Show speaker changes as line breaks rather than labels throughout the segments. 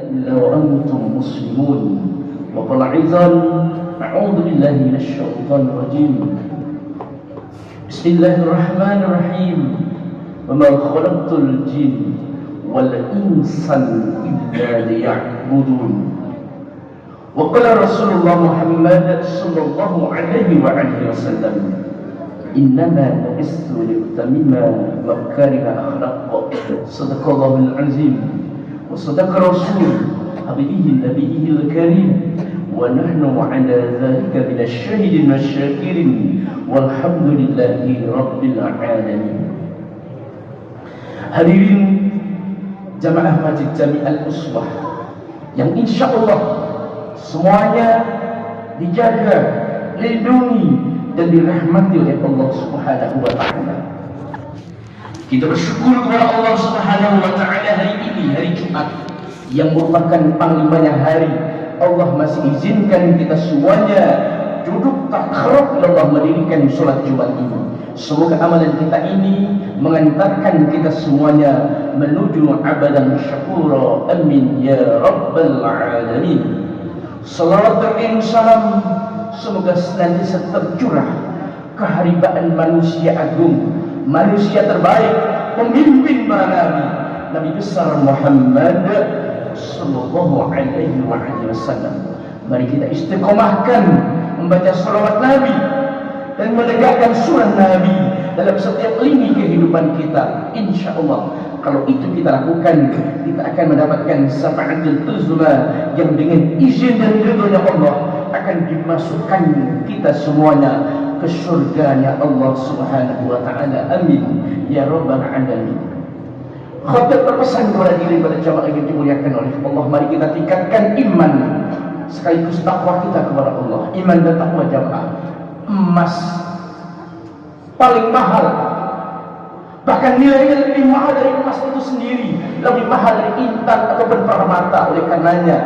إلا وأنتم مسلمون. وقال أيضا أعوذ بالله من الشيطان الرجيم بسم الله الرحمن الرحيم وما خلقت الجن والإنس إلا ليعبدون. وقال رسول الله محمد صلى الله عليه وسلم إنما بعثت لأتمم مكارم الأخلاق. صدق الله العظيم وصدق رسول حبيبه نبيه الكريم ونحن على ذلك من الشاهدين والشاكرين والحمد لله رب العالمين. Hadirin jamaah Masjid Jami Al-Uswah yang insya Allah semuanya dijaga, dilindungi dan dirahmati oleh Allah Subhanahu wa Ta'ala. Kita bersyukur kepada Allah Subhanahu wa Ta'ala hari ini, hari Jumat yang merupakan panglimanya hari. Allah masih izinkan kita semuanya duduk takarruf Allah mendirikan sholat Jumat ini. Semoga amalan kita ini mengantarkan kita semuanya menuju abadan syakura. Amin ya rabbal alamin. Salawat dan salam semoga senantiasa tercurah keharibaan manusia agung, manusia terbaik, pemimpin para nabi, Nabi besar Muhammad sallallahu alaihi wasallam. Mari kita istiqomahkan membaca salawat Nabi dan menegakkan surah Nabi dalam setiap lini kehidupan kita. Insya Allah kalau itu kita lakukan, kita akan mendapatkan syafaatul uzma yang dengan izin dan ridhonya Allah akan dimasukkan kita semuanya ke surganya Allah Subhanahu wa Ta'ala. Amin ya rabbal alamin. Khatib berpesan kepada diri pada jamaah yang dimuliakan oleh Allah, mari kita tingkatkan iman sekaligus takwa kita kepada Allah. Iman dan takwa jamaah emas paling mahal, bahkan nilainya lebih mahal dari emas itu sendiri, lebih mahal dari intan ataupun permata. Oleh karenanya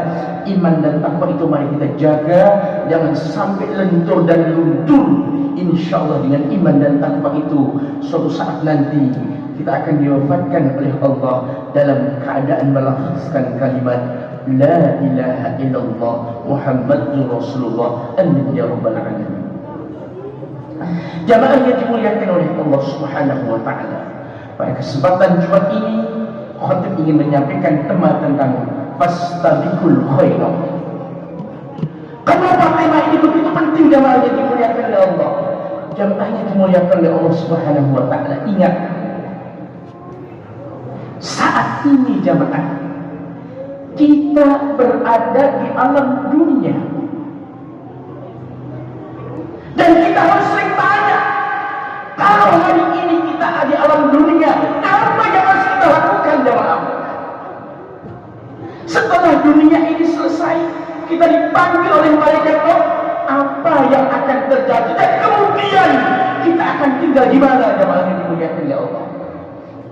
iman dan takwa itu mari kita jaga, jangan sampai lentur dan luntur. Insya Allah dengan iman dan takwa itu suatu saat nanti kita akan diwafatkan oleh Allah dalam keadaan melafazkan kalimat La ilaha illallah Muhammadur Rasulullah. Amin ya rabbal alamin. Jamaah yang dimuliakan oleh Allah Subhanahu wa Ta'ala, pada kesempatan Jumat ini khatib ingin menyampaikan tema tentang fastabiqul khairat. Kenapa tema ini begitu penting jamaah yang dimuliakan oleh Allah? Jamaah yang dimuliakan oleh Allah Subhanahu wa Ta'ala, ingat saat ini jamaah kita berada di alam dunia dan kita harus sering tanya, kalau hari ini kita ada di alam dunia, apa yang harus kita lakukan jamaah? Setelah dunia ini selesai, kita dipanggil oleh malaikat Allah, apa yang akan terjadi dan kemudian kita akan tinggal di mana jamaah yang dimuliakan oleh Allah?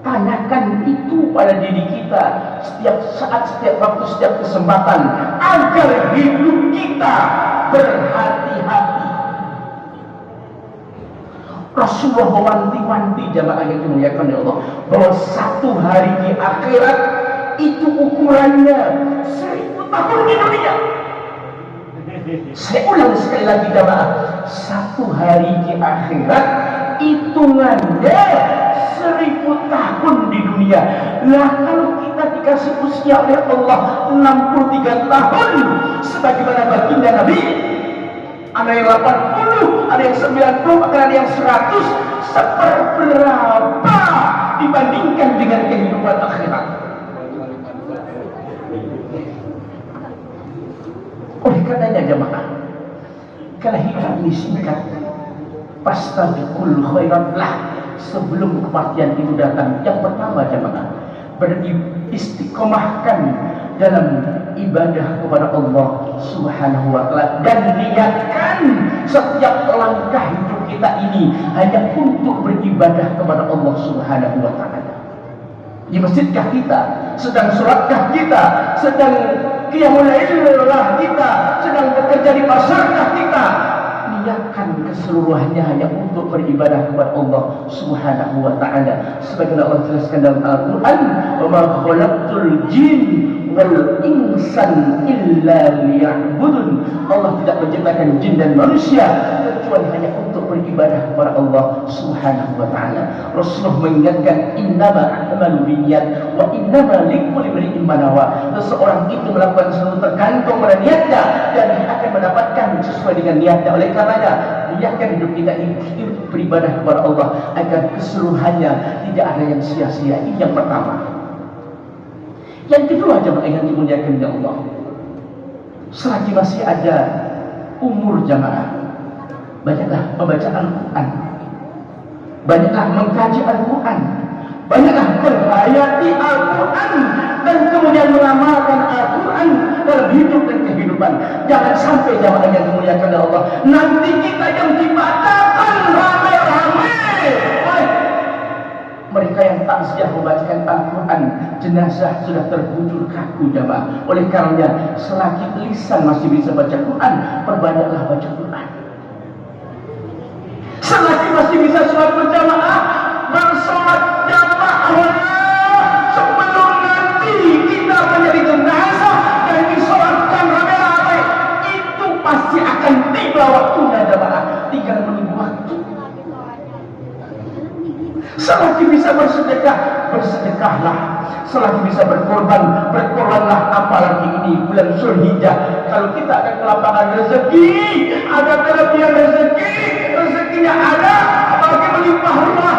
Tanyakan itu pada diri kita setiap saat, setiap waktu, setiap kesempatan, agar hidup kita berhati-hati. Rasulullah mewanti-wanti jamaah yang dimuliakan oleh Allah bahwa satu hari di akhirat itu ukurannya 1000 tahun di dunia. Saya ulang sekali lagi jamaah, satu hari di akhirat hitungannya 1000 tahun di dunia. Nah kalau kita dikasih usia oleh Allah 63 tahun sebagaimana baginda Nabi, ada yang 80, ada yang 90, bahkan ada yang 100, seberapa dibandingkan dengan kehidupan akhirat? Oleh karenanya jemaah, kalau hidup ini singkat, fastabiqul khairat lah, sebelum kematian itu datang. Yang pertama jemaah, beristiqomahkan dalam ibadah kepada Allah Subhanahu wa Ta'ala dan niatkan setiap langkah hidup kita ini hanya untuk beribadah kepada Allah Subhanahu wa Ta'ala. Di masjidkah kita, sedang sholatkah kita, sedang qiyamul lailkah kita, sedang bekerja di pasarkah kita, keseluruhannya hanya untuk beribadah kepada Allah Subhanahu wa taala. Sebagaimana Allah jelaskan dalam Al-Qur'an, "Wa ma khalaqtul jin wal insan illa liya'budun." Allah tidak menciptakan jin dan manusia kecuali hanya untuk beribadah kepada Allah Subhanahu wa taala. Rasulullah mengingatkan, "Innama a'malu binniyat wa innama likulli imrin ma nawa." Seseorang itu melakukan sesuatu tergantung pada niatnya dan dia akan mendapatkan sesuai dengan niatnya. Oleh karenanya, niatkan hidup kita ini untuk beribadah kepada Allah agar keseluruhannya tidak ada yang sia-sia. Ini yang pertama. Yang kedua, jemaah yang dimuliakan oleh Allah, selagi masih ada umur jemaah, banyaklah membaca Al-Quran, banyaklah mengkaji Al-Quran, banyaklah menghayati Al-Quran, dan kemudian mengamalkan Al-Quran dalam hidup dan kehidupan. Jangan sampai jemaah yang dimuliakan oleh Allah, nanti kita yang dibacakan ramai-ramai oleh mereka yang takziah membacakan Al-Quran, jenazah sudah terbujur kaku jemaah. Oleh karenanya, selagi lisan masih bisa baca Quran, perbanyaklah baca Quran. Selagi masih bisa sholat berjamaah, bersolat jamaah. Sebelum nanti kita menjadi jenazah dan disolatkan ramai-ramai, itu pasti akan tiba waktunya jamaah. Tinggal menunggu waktu. Selagi bisa bersedekah, bersedekahlah. Selagi bisa berkorban, berkorbanlah. Apalagi ini bulan Zulhijjah, kalau kita akan ke lapangan rezeki, ada kelebihan rezeki, rezekinya ada, apalagi melimpah ruah,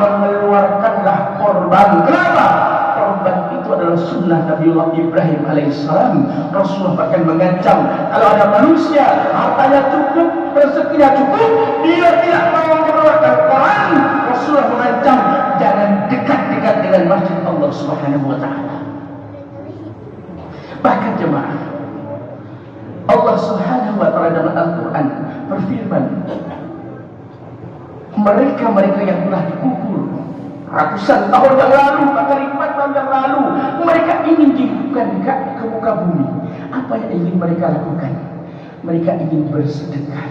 mengeluarkanlah korban. Kenapa? Korban itu adalah sunnah Nabiullah Ibrahim alaihissalam. Rasulullah bahkan mengancam, kalau ada manusia hartanya cukup, rezekinya cukup, dia tidak mau mengeluarkan korban, Rasulullah mengancam, jangan dekat-dekat dengan masjid Allah Subhanahu wa taala. Bahkan jemaah, Allah Subhanahu wa taala dalam Al-Qur'an berfirman, mereka-mereka yang telah dikubur ratusan tahun yang lalu, bahkan 4 tahun yang lalu, mereka ingin dihidupkan ke muka bumi. Apa yang ingin mereka lakukan? Mereka ingin bersedekah.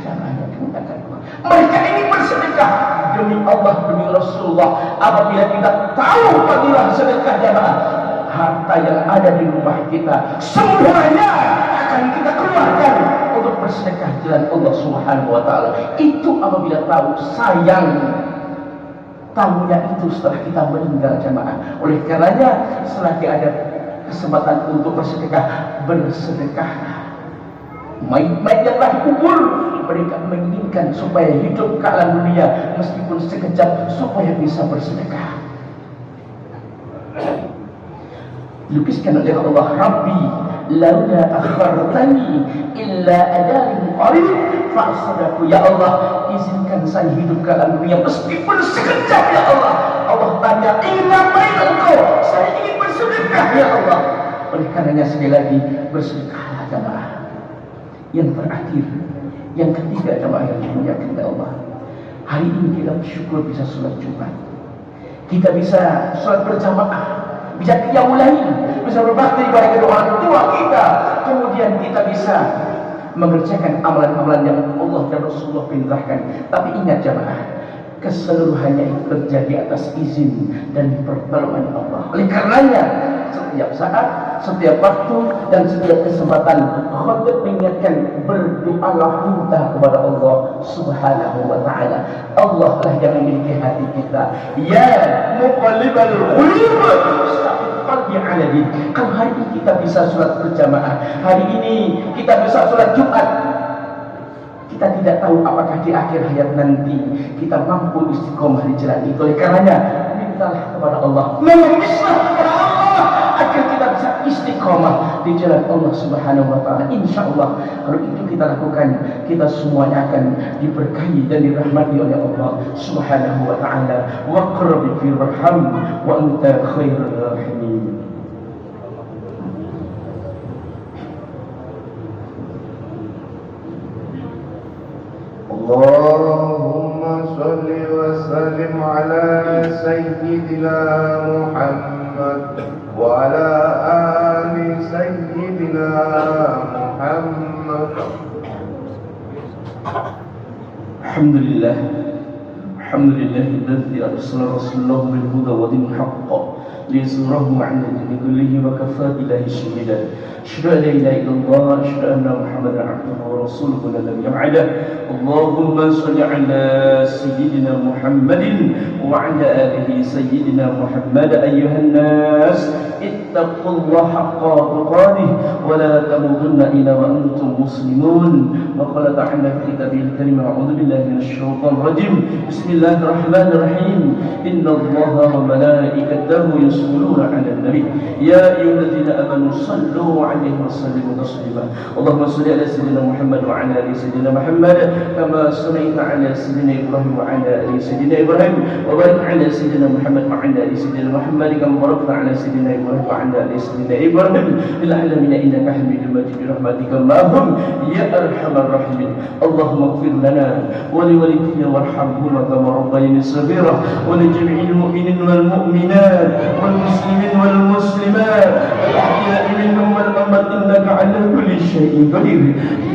Mereka ingin bersedekah demi Allah, demi Rasulullah. Apabila kita tahu fadilah sedekah jamaah, harta yang ada di rumah kita semuanya akan kita keluarkan untuk bersedekah jalan Allah Subhanahu wa taala. Itu apabila tahu. Sayang, tahunya itu setelah kita meninggal jamaah. Oleh karenanya, selagi ada kesempatan untuk bersedekah, bersedekahlah. Mayat yang telah dikubur, mereka menginginkan supaya hidup ke alam dunia meskipun sekejap, supaya bisa bersedekah. Dilukiskan oleh Allah, Rabbi laula akhartani illa ajalin qarib fa'sadaqu. Ya Allah, izinkan saya hidup ke alam dunia meskipun sekejap ya Allah. Allah tanya, ingin ngapain engkau? Saya ingin bersedekah ya Allah. Oleh karenanya sekali lagi, bersedekahlah jemaah. Yang terakhir, yang ketiga jemaah yang dimuliakan oleh Allah, hari ini kita bersyukur bisa sholat Jumat, kita bisa sholat berjamaah, bisa qiyamul lail, bisa berbakti kepada kedua orang tua kita, kemudian kita bisa mengerjakan amalan-amalan yang Allah dan Rasulullah perintahkan. Tapi ingat jemaah, keseluruhannya itu terjadi atas izin dan pertolongan Allah. Oleh karenanya, setiap saat, setiap waktu, dan setiap kesempatan, khotib mengingatkan, berdoalah, minta kepada Allah Subhanahu wa taala. Allah lah yang memiliki hati kita. Ya muqallibal qulub, sabit qalbi ala din. Kalau hari ini kita bisa sholat berjamaah, hari ini kita bisa sholat Jumat, kita tidak tahu apakah di akhir hayat nanti kita mampu istiqomah di jalan itu. Oleh karenanya, mintalah kepada Allah, memintalah kepada Allah agar kita bisa istiqomah di jalan Allah Subhanahu wa taala. Insyaallah, kalau itu kita lakukan, kita semuanya akan diberkahi dan dirahmati oleh Allah Subhanahu wa taala. Wa qurbi firham wa anta khairur rahimin.
Allahumma salli wa sallim ala sayyidina Muhammad wa ala ali sayyidina Muhammad.
الحمد لله الذي أرسل رسوله بالهدى ودين الحق ليظهره على الدين كله وكفى بالله شهيدا أشهد أن لا إله إلا الله أشهد أن محمدا عبده ورسوله لا نبي بعده اللهم صل على سيدنا محمد وعلى آله سيدنا محمد أيها الناس اتقوا الله حق تقاته ولا تموتن إلا وأنتم مسلمون وقال تعالى في كتابه الكريم أعوذ بالله من الشيطان الرجيم بسم الله الرحمن الرحيم إن الله وملائكته يصلون على النبي يا أيها الذين آمنوا صلوا عليه وسلموا تسليما اللهم صل على سيدنا محمد وعلى آل سيدنا محمد كما صليت على سيدنا إبراهيم وعلى آل سيدنا إبراهيم وبارك على سيدنا محمد وعلى آل سيدنا محمد كما باركت على سيدنا إبراهيم وعلى آل سيدنا إبراهيم العالمين إنك حميد مجيد برحمتك اللهم يا أرحم الراحمين اللهم اغفر لنا ولوالدينا وارحمهما كما ربياني صغيرا ولجميع المؤمنين والمؤمنات والمسلمين والمسلمات الأحياء منهم والأموات إنك على كل شيء قدير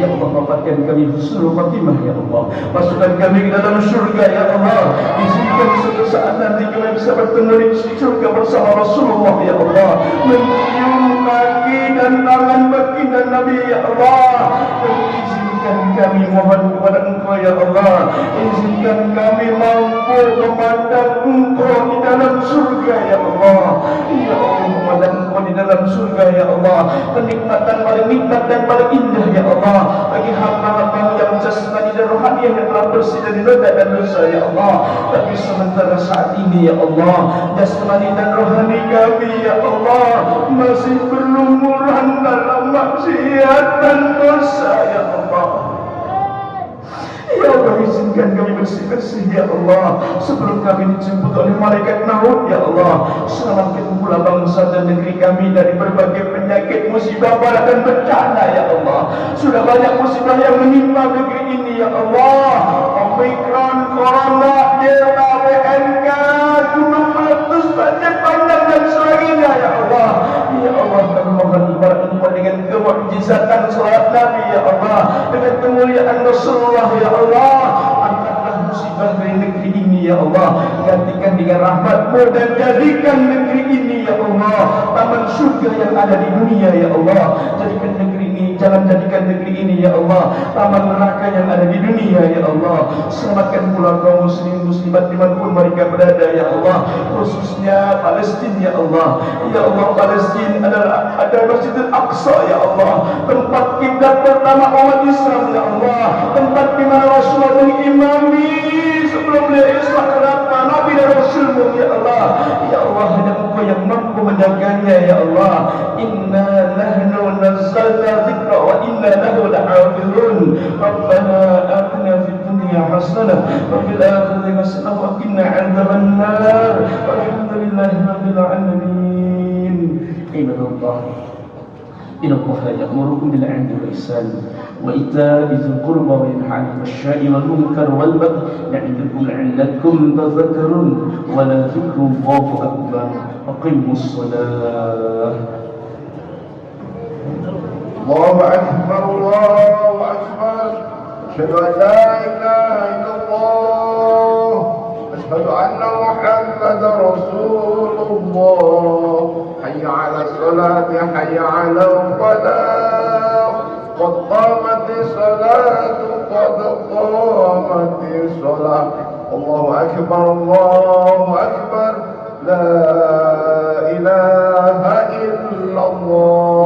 ya Allah wafatkan kami husnul khatimah ya Allah masukkan kami ke dalam syurga ya Allah izinkan suatu saat nanti kami bisa bertemu di syurga bersama Rasulullah ya Allah mencium kaki dan tangan baginda Nabi ya Allah dan izinkan kami mohon kepada Engkau ya Allah izinkan kami mampu memandang Engkau di dalam surga ya Allah ya Allah memandang Engkau di dalam surga ya Allah kenikmatan paling nikmat dan paling indah ya Allah bagi hamba-hamba yang jasmani dan rohani yang telah bersih dari noda dan dosa ya Allah tapi sementara saat ini ya Allah jasmani dan rohani kami ya Allah masih berlumuran dalam maksiat dan dosa ya Allah ya Allah izinkan kami bersih-bersih ya Allah sebelum kami dijemput oleh malaikat maut ya Allah selamatkan pula bangsa dan negeri kami dari berbagai penyakit musibah bala dan bencana ya Allah sudah banyak musibah yang menimpa negeri ini ya Allah Omikron, Corona, Delta, WNK gunung meletus, banjir bandang dan sebagainya ya Allah ya Allah kami mohon ibarat Engkau dengan kemukjizatan salat Nabi ya Allah dengan kemuliaan Rasulullah ya Allah angkatlah musibah dari negeri ini ya Allah gantikan dengan rahmat-Mu dan jadikan negeri ini ya Allah taman surga yang ada di dunia ya Allah jadikan negeri ini jangan jadikan negeri ini ya Allah taman neraka yang ada di dunia ya Allah selamatkan pula kaum muslim muslimat dimanapun mereka berada ya Allah khususnya Palestina ya Allah Palestina ada Masjidil Aqsa ya Allah tempat kiblat pertama umat Islam ya Allah tempat di mana Rasulullah mengimami sebelum beliau Islam kenapa Nabi dan Rasulmu ya Allah hanya Engkau yang mampu menjaganya ya Allah inna nahnu nazzalna dzikra wa inna lahu lahafizun rabbana atina fid dunya hasanah wa fil akhirati hasanah wa qina adzabannar walhamdulillahi rabbil alamin ibadallah إن الله يأمركم بالعدل والإحسان وإيتاء ذي القربى وينهى عن الفحشاء والمنكر والبغي يعظكم لعلكم تذكرون ولذكر الله أكبر أقيموا الصلاة
الله أكبر الله أكبر أشهد أن لا إله إلا الله أشهد أن محمدا رسول الله حي على الصلاة حي على الفلاح قد قامت الصلاة قد قامت الصلاة الله أكبر لا إله إلا الله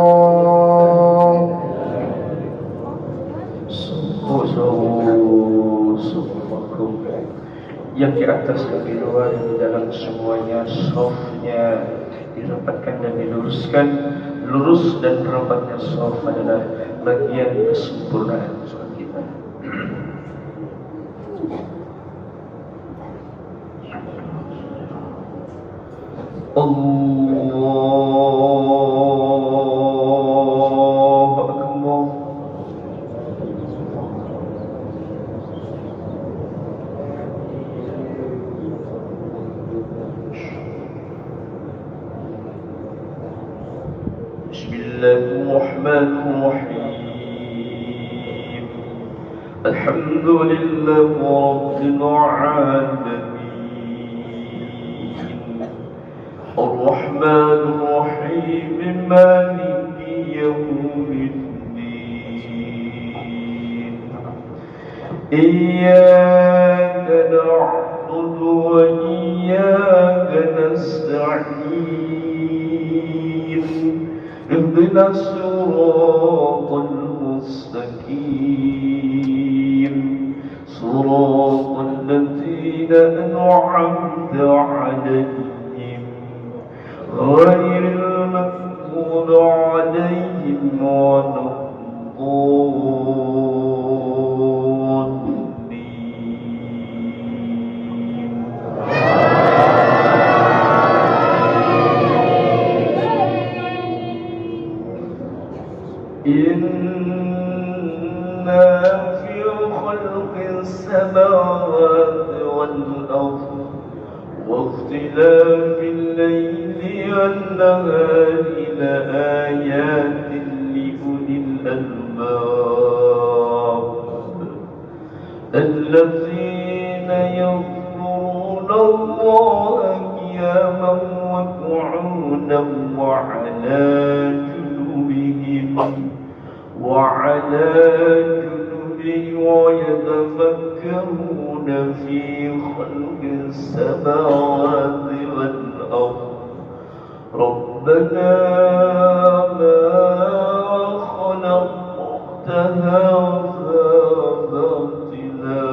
yang di atas dan di luar di dalam semuanya safnya dirapatkan dan diluruskan lurus dan rapatnya saf adalah bagian kesempurnaan sholat kita. Allahu Akbar. Bismillahirrahmanirrahim.
الحمد لله رب العالمين الرحمن الرحيم مالك يوم الدين إياك نعبد وإياك نستعين اهدنا الصراط المستقيم صراط الذين أنعمت عليهم غير المغضوب عليهم ولا إنا في خلق السماوات والأرض واختلاف الليل والنهار لآيات لأولي الألباب الذين يذكرون الله قياما وقعودا وعلى جنوبهم ويتفكرون في خلق السماوات والأرض ربنا ما خلقت هذا باطلا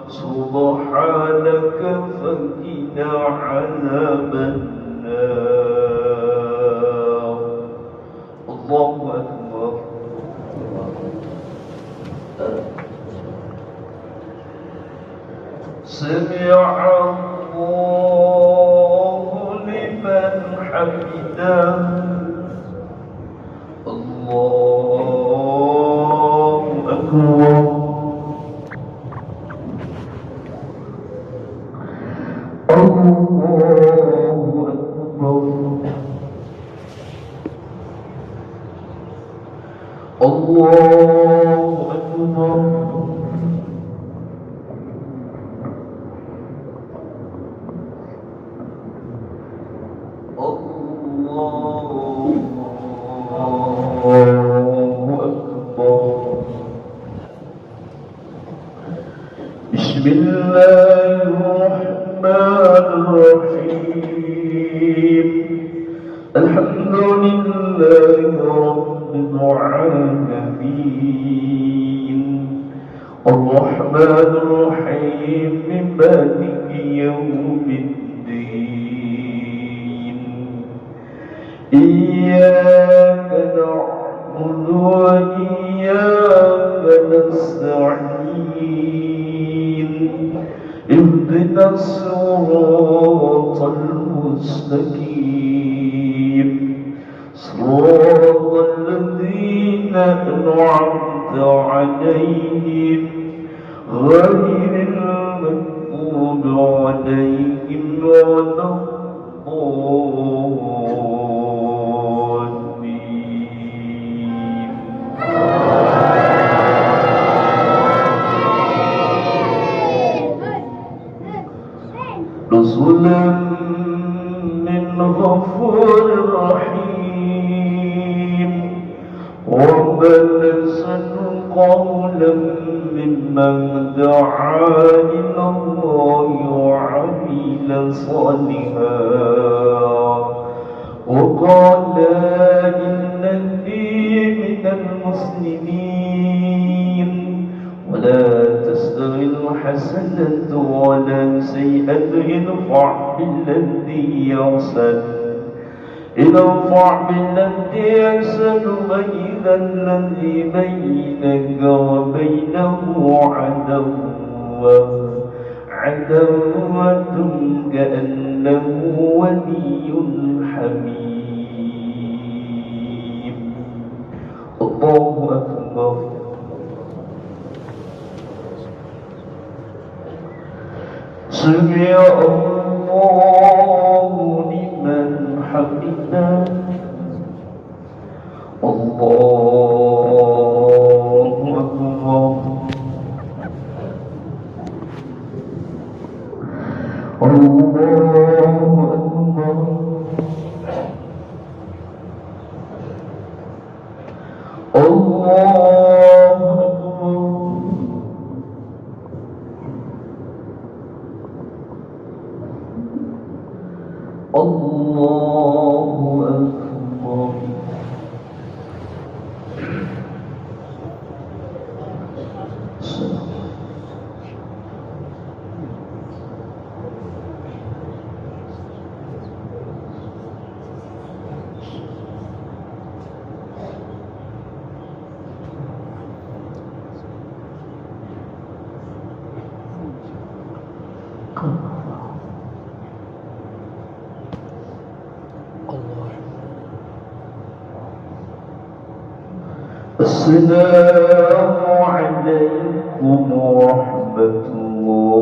سبحانك فقنا عذاب النار الله أكبر سمع الله لمن حمده الله أكبر الله أكبر بسم الله الرحمن الرحيم الحمد لله رب العالمين الرحمن الرحيم مالك يوم الدين إياك نعبد وإياك نستعين اهدنا الصراط المستقيم صراط الذين أنعمت عليهم غير المغضوب عليهم ولا الضالين نزلا من غفور رحيم وبلسا قولا ممن دعا إلى الله وعمل صالحا وقال إنني من المسلمين ولا تستوي الحسنة ولا سيئة ادفع بالتي يحسن فإذا الذي بينك وبينه عداوة كأنه ولي حميم الله أكبر سمع الله لمن حمده الله أكبر Assalamualaikum warahmatullahi